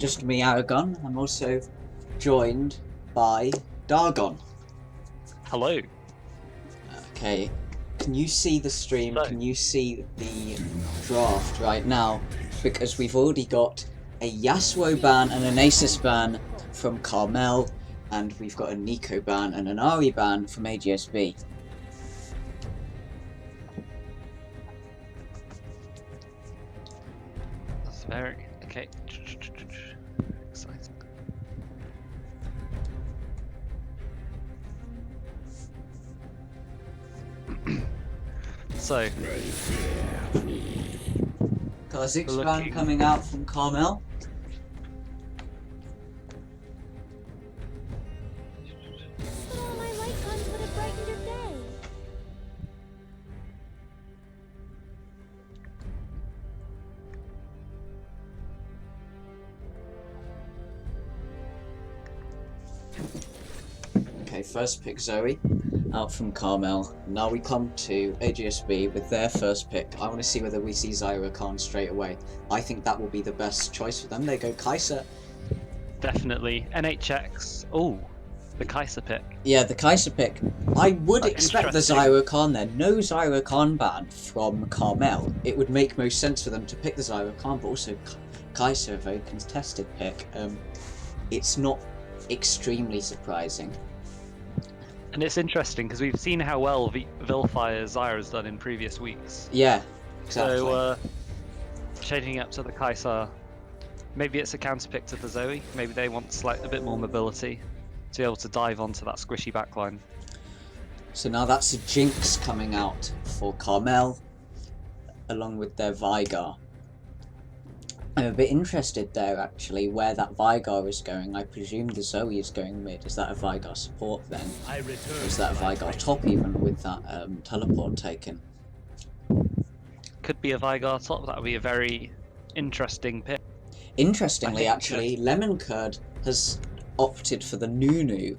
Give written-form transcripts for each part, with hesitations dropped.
just me, Aragon. I'm also joined by Dargon. Hello. Okay, can you see the stream? So, Can you see the draft right now? Because we've already got a Yasuo ban and an Asus ban from Carmel, and we've got a Nico ban and an Ari ban from AGSB. that's very okay. Exciting. So, Kha'Zix ban coming out from Carmel. But all my light guns would have brightened your day. Okay, first pick Zoe, out from Carmel. Now we come to AGSB with their first pick. I want to see whether we see Zyra Khan straight away. I think that will be the best choice for them. They go Kai'Sa. definitely NHX. Oh, the Kai'Sa pick. Yeah, the Kai'Sa pick. I would That's expect the interesting. Zyra Khan there. No Zyra Khan ban from Carmel. It would make most sense for them to pick the Zyra Khan, but also Kai'Sa, a very contested pick. It's not extremely surprising. And it's interesting because we've seen how well Vilfire Zyra has done in previous weeks. Yeah, exactly. So, changing up to the Kai'Sa, maybe it's a counter pick to the Zoe. Maybe they want a bit more mobility to be able to dive onto that squishy backline. So now that's a Jinx coming out for Carmel, along with their Vigar. I'm a bit interested there, actually, where that Vigar is going. I presume the Zoe is going mid. Is that a Vigar support then? Or is that a Vigar top even with that teleport taken? Could be a Vigar top. That would be a very interesting pick. Interestingly, I think, actually, Lemon Curd has opted for the Nunu.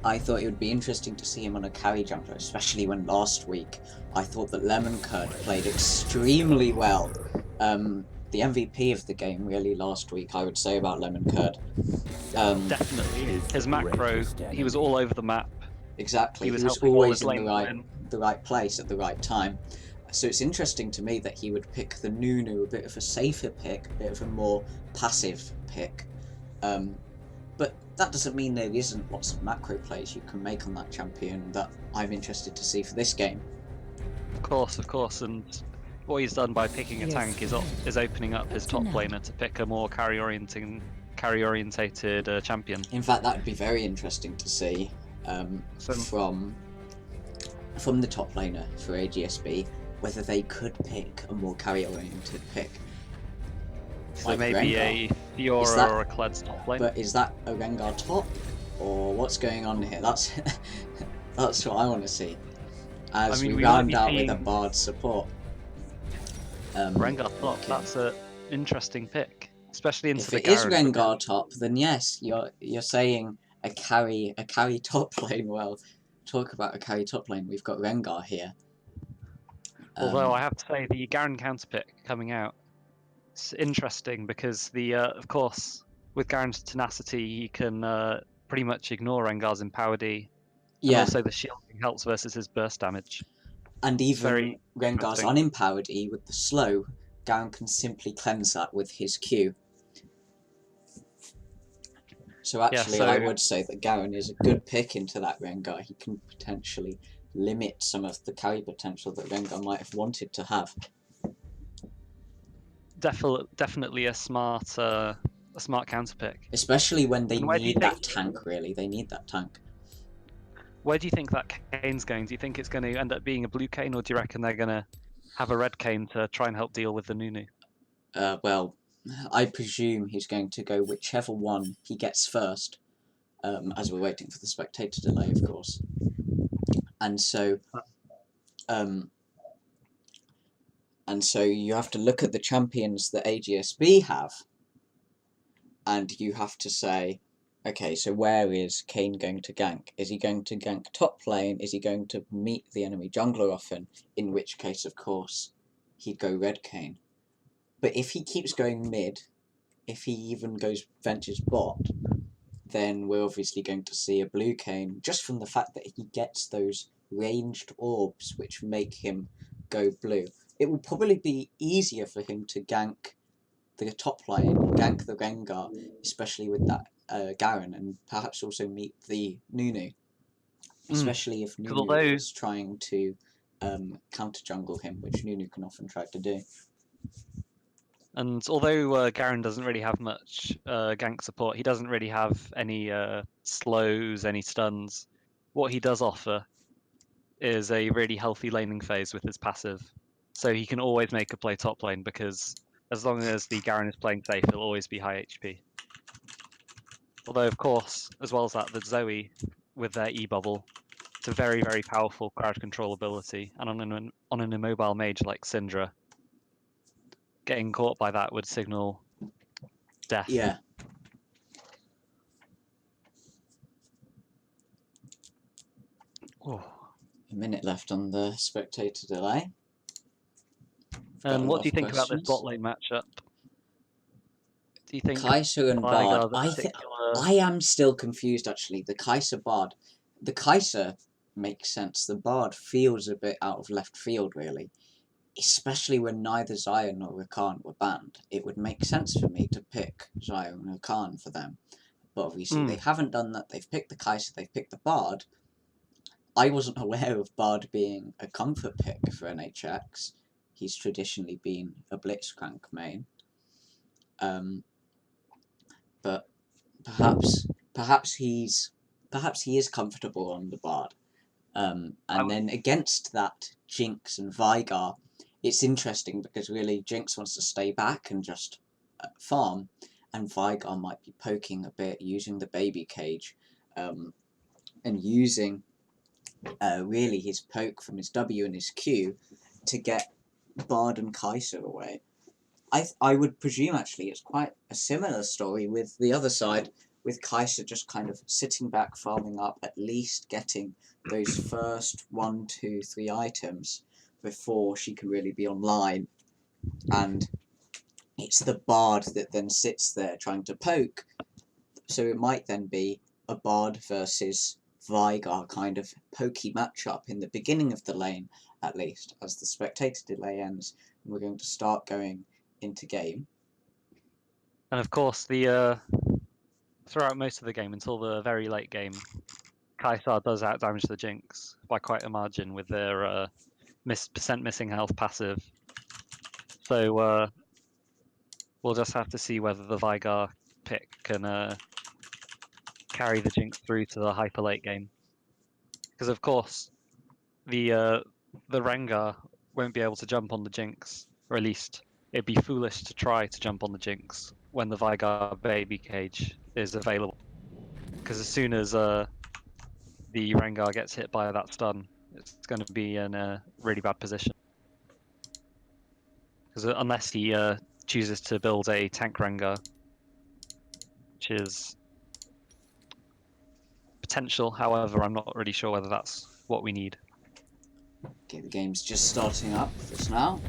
I thought it would be interesting to see him on a carry jumper, especially when last week I thought that Lemon Curd played extremely well. The MVP of the game, really, last week, I would say, about Lemon Curd. Definitely. His macro, he was all over the map. Exactly, he was helping always all in his the right place at the right time. So it's interesting to me that he would pick the Nunu, a bit of a safer pick, a bit of a more passive pick. But that doesn't mean there isn't lots of macro plays you can make on that champion that I'm interested to see for this game. Of course, and what he's done by picking a tank is opening up his top laner to pick a more carry-orientated champion. In fact, that would be very interesting to see from the top laner for AGSB, whether they could pick a more carry-oriented pick. So like maybe Rengar. a Fiora or a Kled's top lane. But is that a Rengar top, or what's going on here? That's that's what I want to see. As we round out with a Bard support. Rengar top. That's an interesting pick, especially into the If it is Garen. Rengar top, then yes, you're saying a carry top lane. Well, talk about a carry top lane. We've got Rengar here. Although I have to say the Garen counter pick coming out, it's interesting because of course with Garen's tenacity he can pretty much ignore Rengar's Empower D. And also the shielding helps versus his burst damage. And even Rengar's unempowered E with the slow, Garen can simply cleanse that with his Q. So actually, I would say that Garen is a good pick into that Rengar. He can potentially limit some of the carry potential that Rengar might have wanted to have. Definitely a smart counter pick. Especially when they need that tank, really. They need that tank. Where do you think that Kane's going? Do you think it's going to end up being a blue Kane, or do you reckon they're going to have a red Kane to try and help deal with the Nunu? Well, I presume he's going to go whichever one he gets first, as we're waiting for the spectator delay, of course. And so you have to look at the champions that AGSB have, and you have to say, okay, so where is Kane going to gank? Is he going to gank top lane? Is he going to meet the enemy jungler often? In which case, of course, he'd go red Kane. But if he keeps going mid, if he even ventures bot, then we're obviously going to see a blue Kayn, just from the fact that he gets those ranged orbs which make him go blue. It will probably be easier for him to gank the top lane, gank the Rengar, especially with that Garen, and perhaps also meet the Nunu, especially if Nunu is trying to counter jungle him, which Nunu can often try to do. And although Garen doesn't really have much gank support, he doesn't really have any slows, any stuns. What he does offer is a really healthy laning phase with his passive. So he can always make a play top lane, because as long as the Garen is playing safe, he'll always be high HP. Although, of course, as well as that, the Zoe, with their E-bubble, it's a very, very powerful crowd control ability. And on an immobile mage like Syndra, getting caught by that would signal death. Yeah. Oh. A minute left on the spectator delay. And what do you think about this bot lane matchup? Do you think Kai'Sa and Bard? I am still confused, actually. The Kai'Sa Bard. The Kai'Sa makes sense. The Bard feels a bit out of left field, really. Especially when neither Xayah nor Rakan were banned. It would make sense for me to pick Xayah and Rakan for them. But obviously they haven't done that. They've picked the Kai'Sa, they've picked the Bard. I wasn't aware of Bard being a comfort pick for NHX. He's traditionally been a Blitzcrank main. But perhaps he is comfortable on the Bard. And then against that Jinx and Veigar, it's interesting because really Jinx wants to stay back and just farm, and Veigar might be poking a bit, using the baby cage, and using really his poke from his W and his Q to get Bard and Kai'Sa away. I would presume, actually, it's quite a similar story with the other side, with Kai'Sa just kind of sitting back, farming up, at least getting those first 1, 2, 3 items before she can really be online. And it's the Bard that then sits there trying to poke. So it might then be a Bard versus Veigar kind of pokey matchup in the beginning of the lane, at least, as the spectator delay ends, and we're going to start going into game. And of course, the throughout most of the game until the very late game, Kai'Sa does outdamage the Jinx by quite a margin with their percent missing health passive. So we'll just have to see whether the Veigar pick can carry the Jinx through to the hyper late game. Because of course, the Rengar won't be able to jump on the Jinx, or at least it'd be foolish to try to jump on the Jinx when the Veigar baby cage is available. Because as soon as the Rengar gets hit by that stun, it's going to be in a really bad position. Because unless he chooses to build a tank Rengar, which is potential, however, I'm not really sure whether that's what we need. Okay, the game's just starting up just now.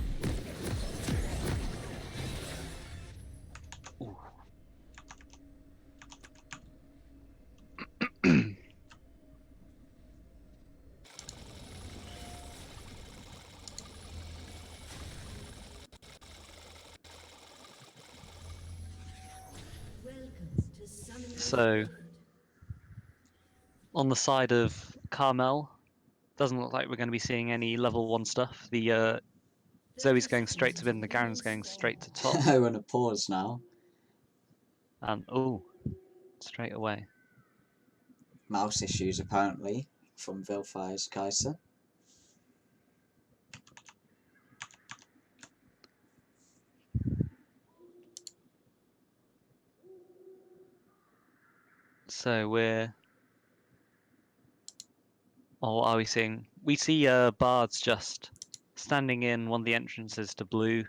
So, on the side of Carmel, doesn't look like we're going to be seeing any level 1 stuff. The Zoe's going straight to mid, the Garen's going straight to top. I want to pause now. And, straight away. Mouse issues, apparently, from Vilfire's Kai'Sa. So we're... Oh, what are we seeing? We see Bards just standing in one of the entrances to blue.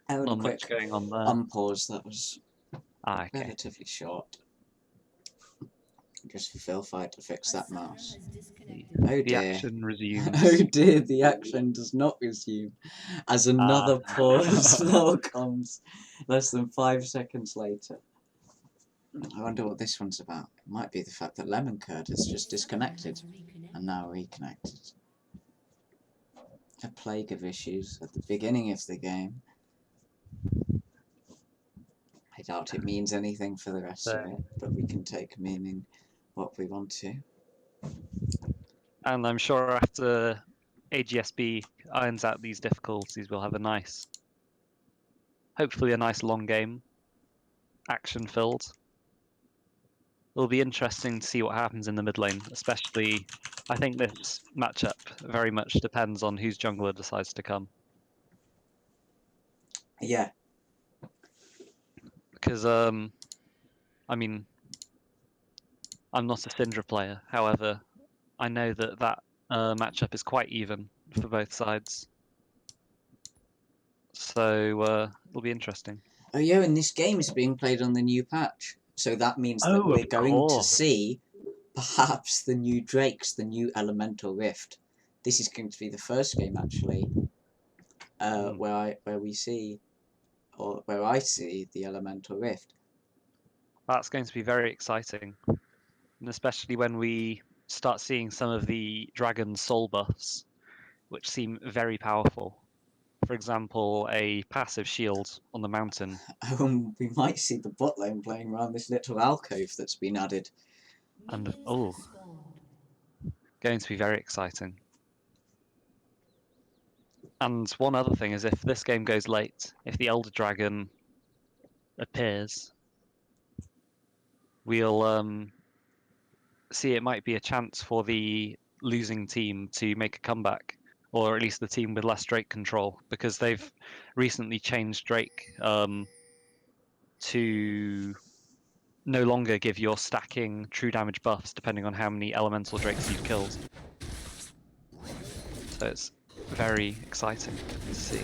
Not much going on there. Unpause, that was okay. relatively short. Just for Phil Fight to fix that mouse. The Oh dear. action resumes. Oh dear, the action does not resume. As another poor spell comes less than 5 seconds later. I wonder what this one's about. It might be the fact that Lemon Curd has just disconnected and now reconnected. A plague of issues at the beginning of the game. I doubt it means anything for the rest of it, but we can take meaning what we want to. And I'm sure after AGSB irons out these difficulties, we'll have a nice, hopefully a nice long game, action-filled. It'll be interesting to see what happens in the mid lane, especially, I think this matchup very much depends on whose jungler decides to come. Yeah. Because, I mean, I'm not a Syndra player, however, I know that that matchup is quite even for both sides. So it'll be interesting. Oh yeah, and this game is being played on the new patch. So that means that we're going to see perhaps the new Drakes, the new Elemental Rift. This is going to be the first game actually where I see the Elemental Rift. That's going to be very exciting, and especially when we start seeing some of the Dragon soul buffs, which seem very powerful. For example, a passive shield on the mountain. We might see the bot lane playing around this little alcove that's been added. And going to be very exciting. And one other thing is, if this game goes late, if the Elder Dragon appears, we'll see it might be a chance for the losing team to make a comeback, or at least the team with less Drake control, because they've recently changed Drake to no longer give your stacking true damage buffs depending on how many elemental Drakes you've killed. So it's very exciting to see.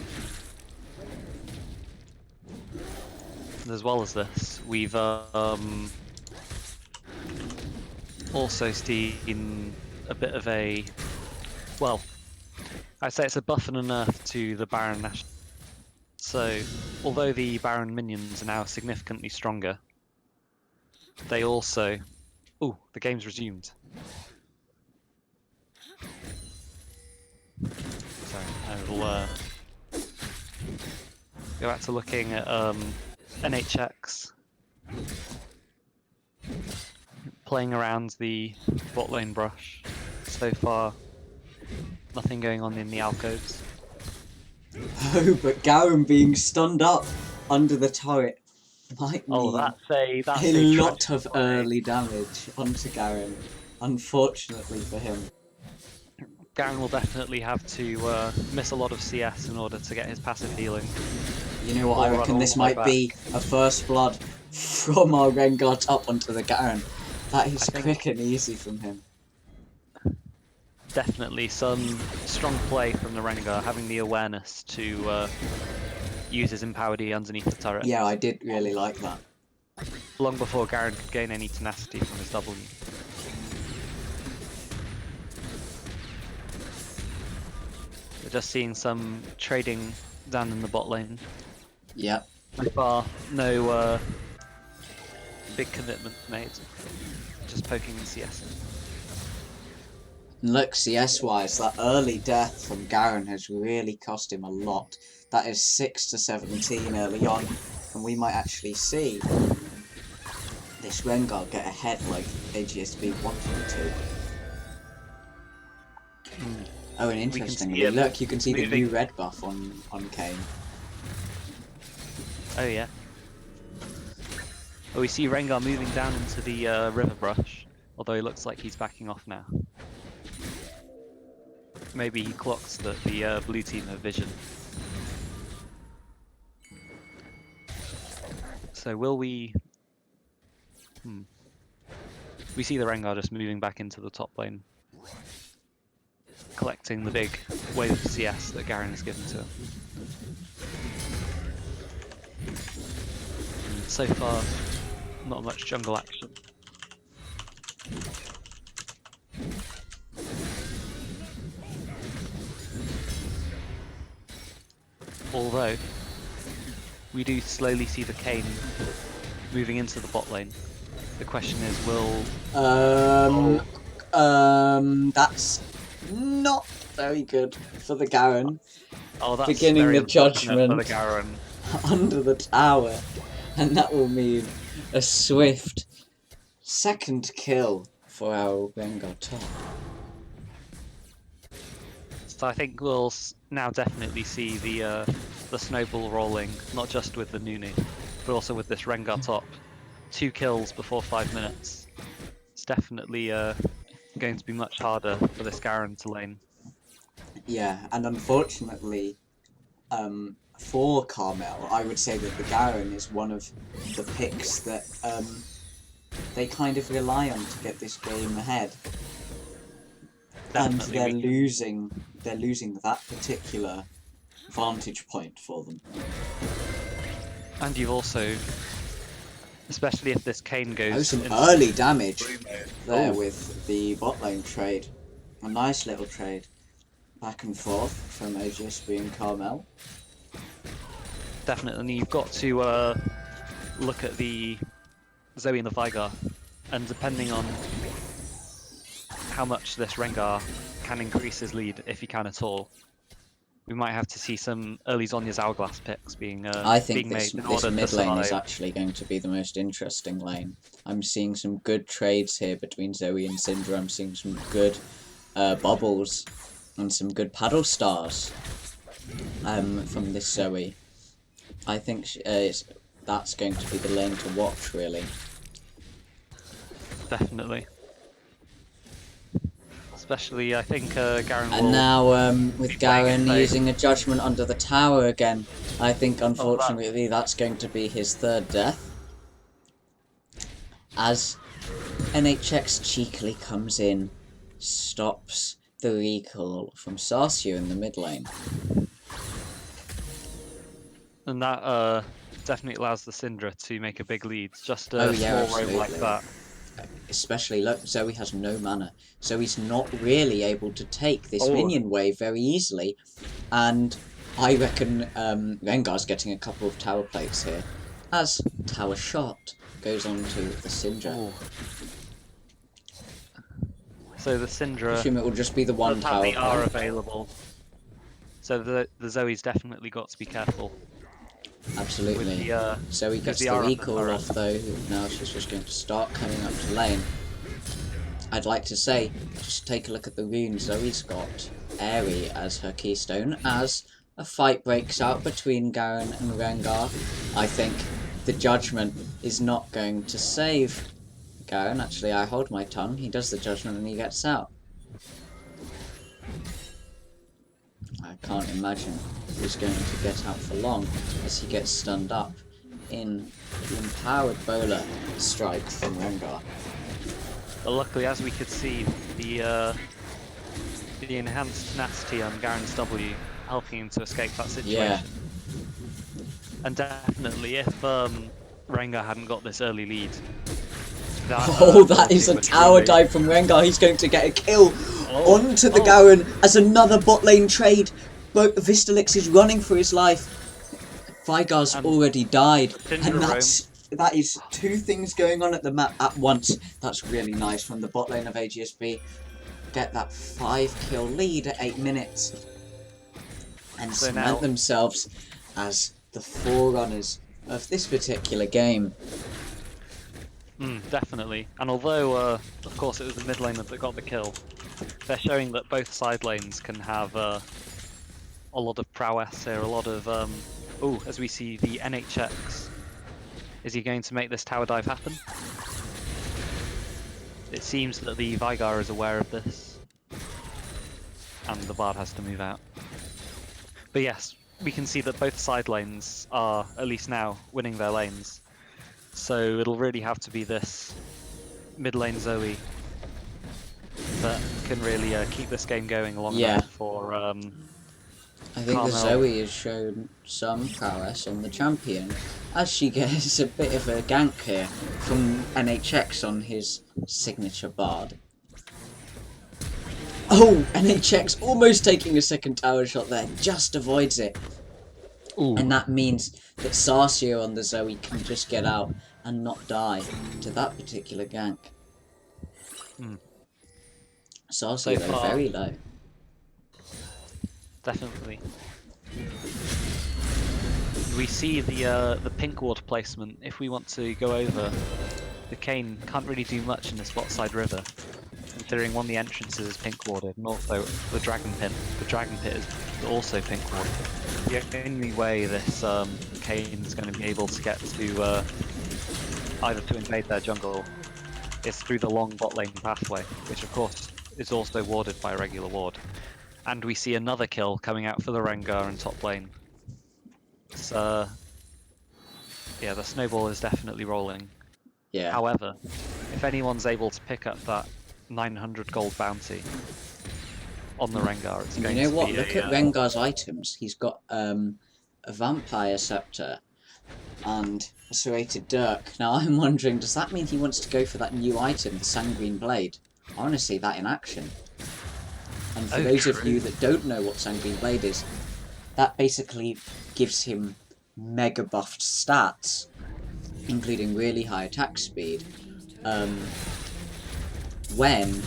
And as well as this, we've also seen a bit of a, well, I'd say it's a buff and a nerf to the Baron Nash. So, although the Baron minions are now significantly stronger, they also... Ooh, the game's resumed. Sorry, I will go back to looking at NHX. Playing around the bot lane brush. So far, nothing going on in the alcoves. Oh, but Garen being stunned up under the turret might mean that's a lot of early damage onto Garen, unfortunately for him. Garen will definitely have to miss a lot of CS in order to get his passive healing. You know what, I reckon this might be a first blood from our Rengar up onto the Garen. That is quick and easy from him. Definitely some strong play from the Rengar, having the awareness to use his empowered E underneath the turret. Yeah, I did really like that. Long before Garen could gain any tenacity from his W. We're just seeing some trading down in the bot lane. Yep. So far, no big commitment made. Just poking the CS in. Look, CS-wise, that early death from Garen has really cost him a lot. That is 6 to 17 early on, and we might actually see this Rengar get ahead like AGSB wanted him to. Oh, and interestingly, look, you can see the new red buff on Kayn. Oh yeah. Oh, we see Rengar moving down into the river brush, although he looks like he's backing off now. Maybe he clocks that the blue team have vision. So will we... We see the Rengar just moving back into the top lane, collecting the big wave of CS that Garen has given to him. And so far, not much jungle action. Although, we do slowly see the Kayn moving into the bot lane. The question is, will... That's not very good for the Garen. Oh, that's Beginning very the unfortunate for the judgment Garen. under the tower. And that will mean a swift second kill for our Rengar top. So I think we'll now definitely see the snowball rolling, not just with the Nunu, but also with this Rengar top. 2 kills before 5 minutes. It's definitely going to be much harder for this Garen to lane. Yeah, and unfortunately, for Carmel, I would say that the Garen is one of the picks that they kind of rely on to get this game ahead. Definitely And they're losing that particular vantage point for them. And you've also, especially if this Kayn goes... Oh, some into early damage there Oh. with the bot lane trade. A nice little trade. Back and forth from AGSB and Carmel. Definitely, and you've got to look at the Zoe and the Vigar, and depending on how much this Rengar can increase his lead, if he can at all, we might have to see some early Zhonya's Hourglass picks being I think made in this order mid to lane is survive. actually going to be the most interesting lane. I'm seeing some good trades here between Zoe and Syndra. I'm seeing some good bubbles and some good paddle stars from this Zoe. I think that's going to be the lane to watch, really. Definitely. Especially, I think Garen will... And now, with be playing Garen it safe. using a judgment under the tower again, I think unfortunately that's going to be his third death. As NHX cheekily comes in, stops the recall from Sarcio in the mid lane. And that definitely allows the Syndra to make a big lead. Just a Oh, yeah, small roam like absolutely. that. Especially, look, Zoe has no mana, so he's not really able to take this minion wave very easily. And I reckon Rengar's getting a couple of tower plates here, as tower shot goes on to the Syndra. Ooh. So the I Syndra assume it will just be the one does have tower the R plate. available. So the Zoe's definitely got to be careful. Absolutely. With the, Zoe gets the the R on the recall turret. off though. Now she's just going to start coming up to lane. I'd like to say, just take a look at the runes. Zoe's got Airy as her keystone as a fight breaks out between Garen and Rengar. I think the judgment is not going to save Garen. Actually, I hold my tongue. He does the judgment and he gets out. I can't imagine he's going to get out for long as he gets stunned up in the empowered bowler strike from Rengar. But luckily, as we could see, the enhanced tenacity on Garen's W helping him to escape that situation. Yeah. And definitely, if Rengar hadn't got this early lead, that, that is a would tower really... dive from Rengar. He's going to get a kill onto the Oh. Garen as another bot lane trade. But Vistalix is running for his life. Vigar's And already died, Syndra and that is two things going on at the map at once. That's really nice from the bot lane of AGSB. Get that 5-kill lead at 8 minutes and So cement now... themselves as the forerunners of this particular game. Definitely. And although, of course, it was the mid laner that got the kill, they're showing that both side lanes can have a lot of prowess here, a lot of... as we see the NHX. Is he going to make this tower dive happen? It seems that the Vigar is aware of this. And the Bard has to move out. But yes, we can see that both side lanes are, at least now, winning their lanes. So it'll really have to be this mid lane Zoe that can really keep this game going along there for I think Carmel. the Zoe has shown some prowess on the champion as she gets a bit of a gank here from NHX on his signature Bard. Oh, NHX almost taking a second tower shot there, just avoids it. Ooh. And that means that Sarsia on the Zoe can just get out and not die to that particular gank. Hmm. Sarsia, though, far, very low. definitely. We see the pink ward placement. If we want to go over, the Kane can't really do much in this bot side river, considering one of the entrances is pink warded, and also the dragon pit. The dragon pit is also pink warded. The only way this Kane is going to be able to get to either to invade their jungle is through the long bot lane pathway, which of course is also warded by a regular ward. And we see another kill coming out for the Rengar in top lane. It's, yeah, the snowball is definitely rolling. Yeah. However, if anyone's able to pick up that 900 gold bounty on the Rengar, it's going to be You know what? Look at Rengar's items. He's got a vampire scepter and a serrated dirk. Now I'm wondering, does that mean he wants to go for that new item, the sanguine blade? I want to see that in action. And for those of you that don't know what sanguine blade is, that basically gives him mega buffed stats, including really high attack speed, when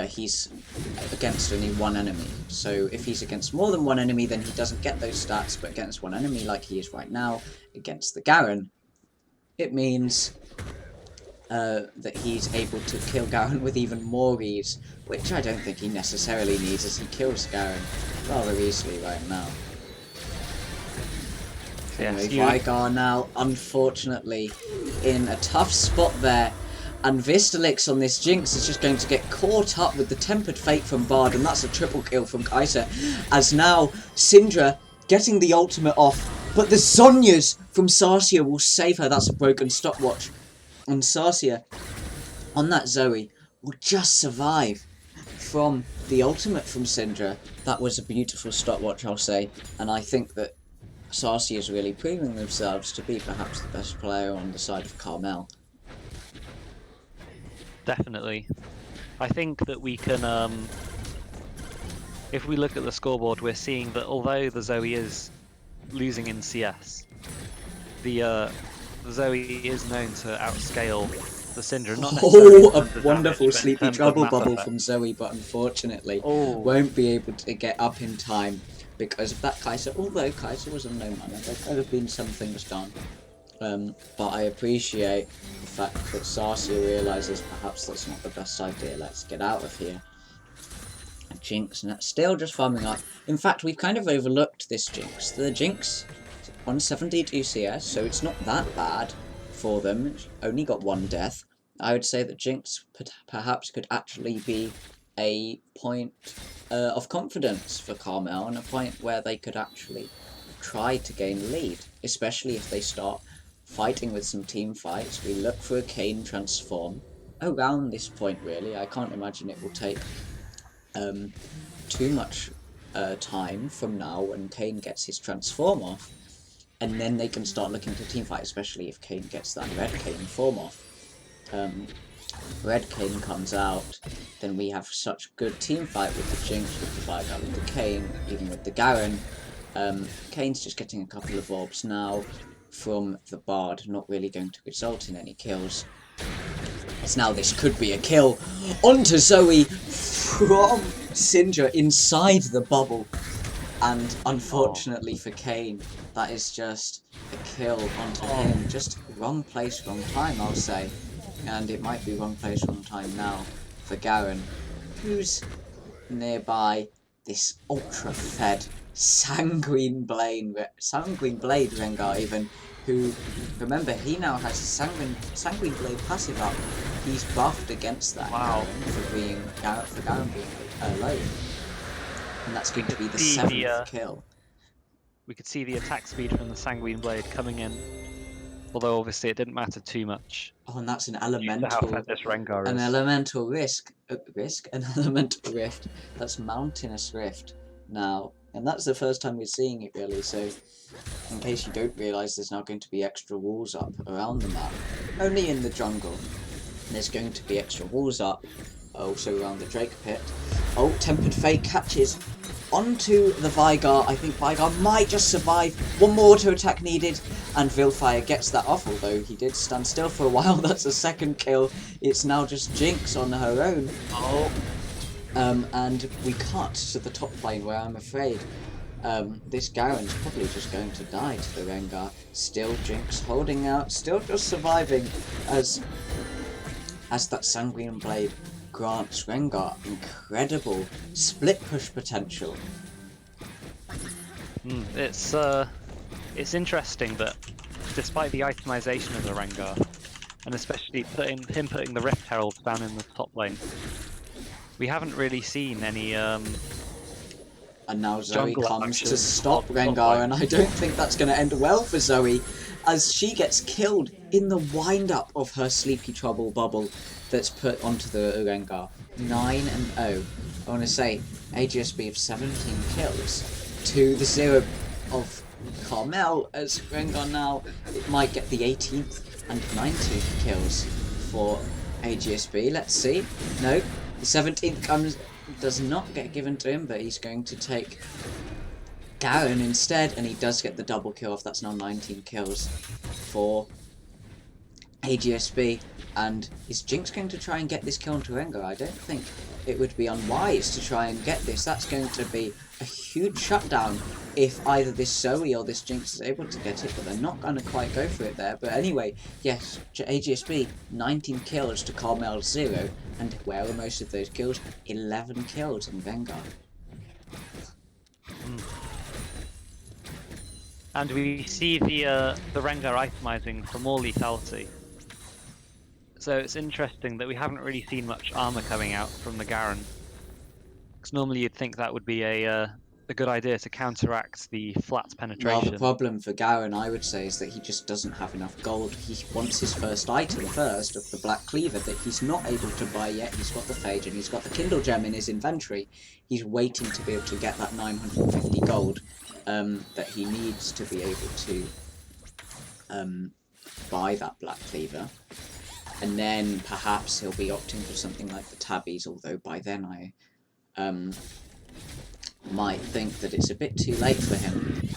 he's against only one enemy. So if he's against more than one enemy, then he doesn't get those stats, but against one enemy, like he is right now, against the Garen, it means that he's able to kill Garen with even more ease, which I don't think he necessarily needs, as he kills Garen rather easily right now. Anyway, Vigar now, unfortunately, in a tough spot there, and Vistalix on this Jinx is just going to get caught up with the Tempered Fate from Bard, and that's a triple kill from Kai'Sa, as now Syndra getting the ultimate off, but the Zhonya's from Sarsia will save her. That's a broken stopwatch, and Sarsia on that Zoe will just survive from the ultimate from Syndra. That was a beautiful stopwatch, I'll say, and I think that Sarsia is really proving themselves to be perhaps the best player on the side of Carmel. Definitely. I think that we can, if we look at the scoreboard, we're seeing that although the Zoe is losing in CS, the Zoe is known to outscale the Syndra. Not necessarily a wonderful sleepy trouble bubble from Zoe, but unfortunately won't be able to get up in time because of that Kai'Sa. Although Kai'Sa was on no mana, there could have been some things done. But I appreciate the fact that Sarsia realises perhaps that's not the best idea. Let's get out of here. Jinx, and that's still just farming up. In fact, we've kind of overlooked this Jinx. The Jinx is 172 CS, so it's not that bad for them. It's only got one death. I would say that Jinx perhaps could actually be a point of confidence for Carmel, and a point where they could actually try to gain the lead, especially if they start fighting with some team fights. We look for a Kayn transform around this point, really. I can't imagine it will take too much time from now when Kayn gets his transform off, and then they can start looking to team fight, especially if Kayn gets that red Kayn form off. Red Kayn comes out, then we have such good team fight with the Jinx, with the Vigar, with the Kayn, even with the Garen. Kayn's just getting a couple of orbs now from the Bard, not really going to result in any kills. As now this could be a kill onto Zoe from Syndra inside the bubble, and unfortunately for Kayn, that is just a kill onto him. Just wrong place, wrong time, I'll say. And it might be wrong place, wrong time now for Garen, who's nearby this ultra-fed Sanguine Blade Rengar even, who, remember, he now has a Sanguine Blade passive up. He's buffed against that Garen for Garen being alone. And that's going to be the 7th kill. We could see the attack speed from the Sanguine Blade coming in, although obviously it didn't matter too much. Oh, and that's an elemental, this Rengar is. An elemental an elemental rift. That's Mountainous Rift now, and that's the first time we're seeing it really. So, in case you don't realise, there's now going to be extra walls up around the map. Only in the jungle, there's going to be extra walls up also around the Drake pit. Oh, Tempered Fate catches onto the Vigar. I think Vigar might just survive. One more auto attack needed, and Vilfire gets that off, although he did stand still for a while. That's a second kill. It's now just Jinx on her own. Oh. And we cut to the top lane where I'm afraid this Garen's probably just going to die to the Rengar. Still Jinx holding out, still just surviving as that Sanguine Blade grants Rengar incredible split push potential. It's interesting that despite the itemization of the Rengar, and especially putting the Rift Heralds down in the top lane, we haven't really seen any and now Zoe comes to stop top Rengar, and I don't think that's going to end well for Zoe, as she gets killed in the wind-up of her Sleepy Trouble bubble that's put onto the Rengar. 9-0. I want to say, AGSB of 17 kills to the 0 of Carmel, as Rengar now, it might get the 18th and 19th kills for AGSB. Let's see. No, the 17th does not get given to him, but he's going to take Garen instead, and he does get the double kill off. That's now 19 kills for AGSB. And is Jinx going to try and get this kill onto Rengar? I don't think it would be unwise to try and get this. That's going to be a huge shutdown if either this Zoe or this Jinx is able to get it, but they're not going to quite go for it there. But anyway, yes, AGSB, 19 kills to Carmel 0, and where are most of those kills? 11 kills in Rengar. And we see the Rengar itemizing for more lethality. So it's interesting that we haven't really seen much armor coming out from the Garen, because normally you'd think that would be a good idea to counteract the flat penetration. Well, the problem for Garen, I would say, is that he just doesn't have enough gold. He wants his first item first of the Black Cleaver that he's not able to buy yet. He's got the Phage and he's got the Kindle Gem in his inventory. He's waiting to be able to get that 950 gold that he needs to be able to buy that Black Cleaver. And then perhaps he'll be opting for something like the Tabbies, although by then I might think that it's a bit too late for him.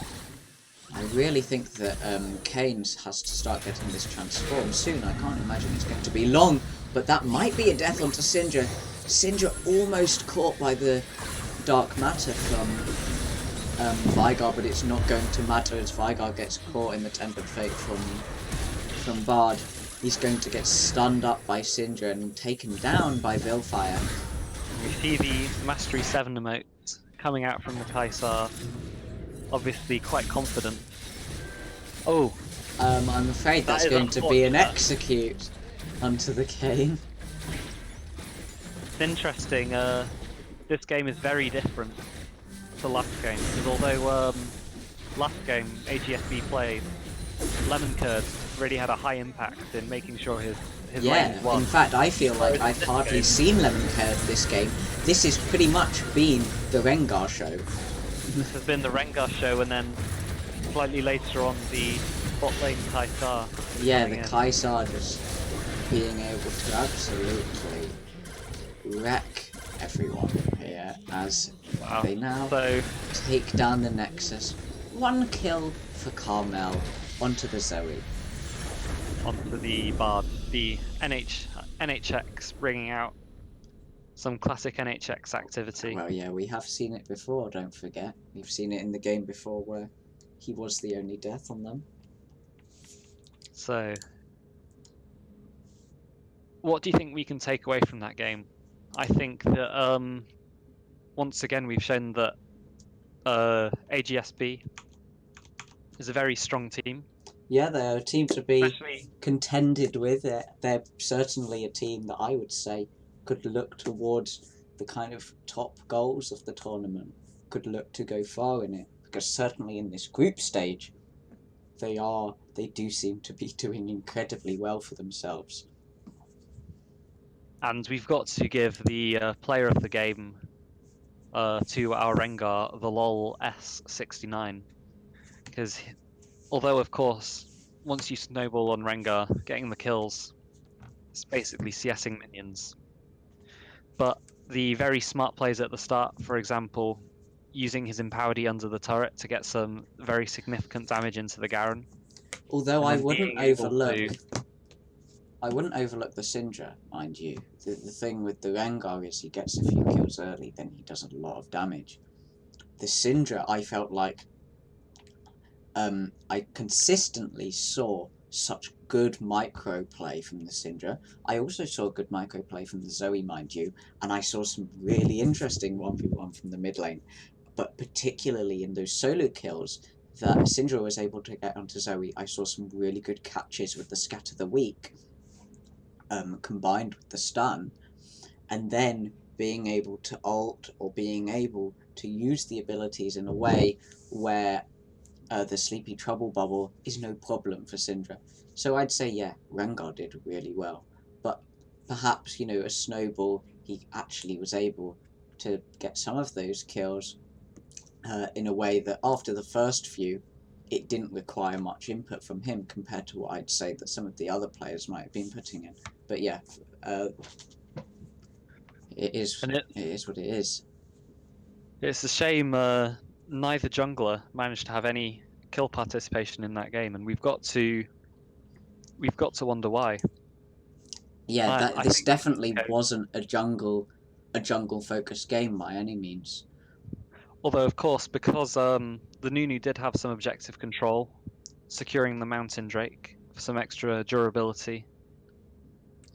I really think that Keynes has to start getting this transformed soon. I can't imagine it's going to be long, but that might be a death onto Syndra. Syndra almost caught by the Dark Matter from Vigar, but it's not going to matter as Vigar gets caught in the Tempered Fate from Bard. He's going to get stunned up by Syndra and taken down by Vilfire. We see the Mastery 7 emote coming out from the Kaisar, obviously quite confident. Oh! I'm afraid that's going to be an execute onto the Kayn. It's interesting, this game is very different to last game, because although last game AGSB played, Lemon Curd really had a high impact in making sure his lane won. In fact, I feel like I've hardly seen Lemon Curd this game. This has pretty much been the Rengar show. This has been the Rengar show, and then slightly later on the bot lane Kaisar. Yeah, the Kaisar just being able to absolutely wreck everyone here as they now take down the Nexus. One kill for Carmel onto the Zoe. Onto the Bard, the NHX bringing out some classic NHX activity. Well, yeah, we have seen it before, don't forget. We've seen it in the game before where he was the only death on them. So, what do you think we can take away from that game? I think that, once again, we've shown that AGSB is a very strong team. Yeah, they're a team to be contended with. They're certainly a team that I would say could look towards the kind of top goals of the tournament, could look to go far in it, because certainly in this group stage, they do seem to be doing incredibly well for themselves. And we've got to give the player of the game to our Rengar, the LOL S69, because although, of course, once you snowball on Rengar, getting the kills, it's basically CSing minions. but the very smart plays at the start, for example, using his Empowered E under the turret to get some very significant damage into the Garen. Although And I then wouldn't being able overlook, to... I wouldn't overlook the Syndra, mind you. The thing with the Rengar is he gets a few kills early, then he does a lot of damage. The Syndra, I felt like I consistently saw such good micro play from the Syndra. I also saw good micro play from the Zoe, mind you, and I saw some really interesting 1v1 from the mid lane. But particularly in those solo kills that Syndra was able to get onto Zoe, I saw some really good catches with the Scatter the Weak, combined with the stun, and then being able to ult or being able to use the abilities in a way where the Sleepy Trouble Bubble is no problem for Syndra. So I'd say, yeah, Rengar did really well. But perhaps, a Snowball, he actually was able to get some of those kills in a way that after the first few, it didn't require much input from him compared to what I'd say that some of the other players might have been putting in. But yeah, it is what it is. It's a shame neither jungler managed to have any kill participation in that game, and we've got to wonder why. Yeah, I this think, definitely wasn't a jungle focused game by any means. although of course, because the Nunu did have some objective control, securing the Mountain Drake for some extra durability.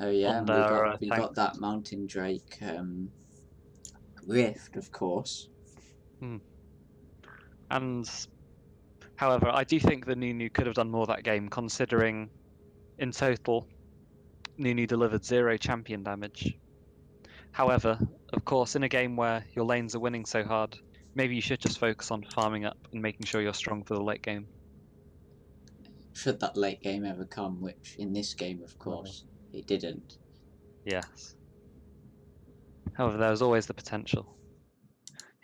Oh yeah, On and we their got tanks. that Mountain Drake rift, of course. And however, I do think the Nunu could have done more that game, considering in total Nunu delivered 0 champion damage. However, of course, in a game where your lanes are winning so hard, maybe you should just focus on farming up and making sure you're strong for the late game. Should that late game ever come, which in this game, of course, it didn't. Yes. However, there's always the potential.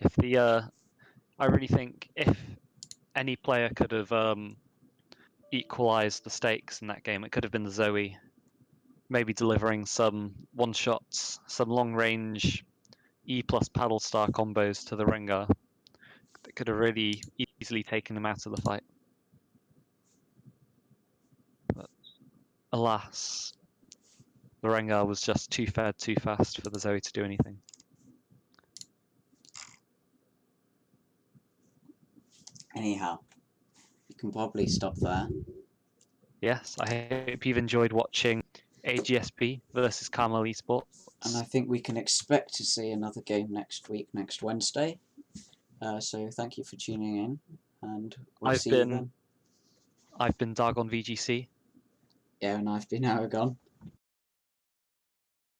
If I really think if any player could have equalized the stakes in that game, it could have been the Zoe, maybe delivering some one-shots, some long-range E plus paddle star combos to the Rengar that could have really easily taken him out of the fight. But alas, the Rengar was just too fared too fast for the Zoe to do anything. Anyhow, you can probably stop there. Yes, I hope you've enjoyed watching AGSB versus Carmel Esports. And I think we can expect to see another game next week, next Wednesday. So thank you for tuning in, and we'll see you then. I've been Dargon VGC. Yeah, and I've been Aragon.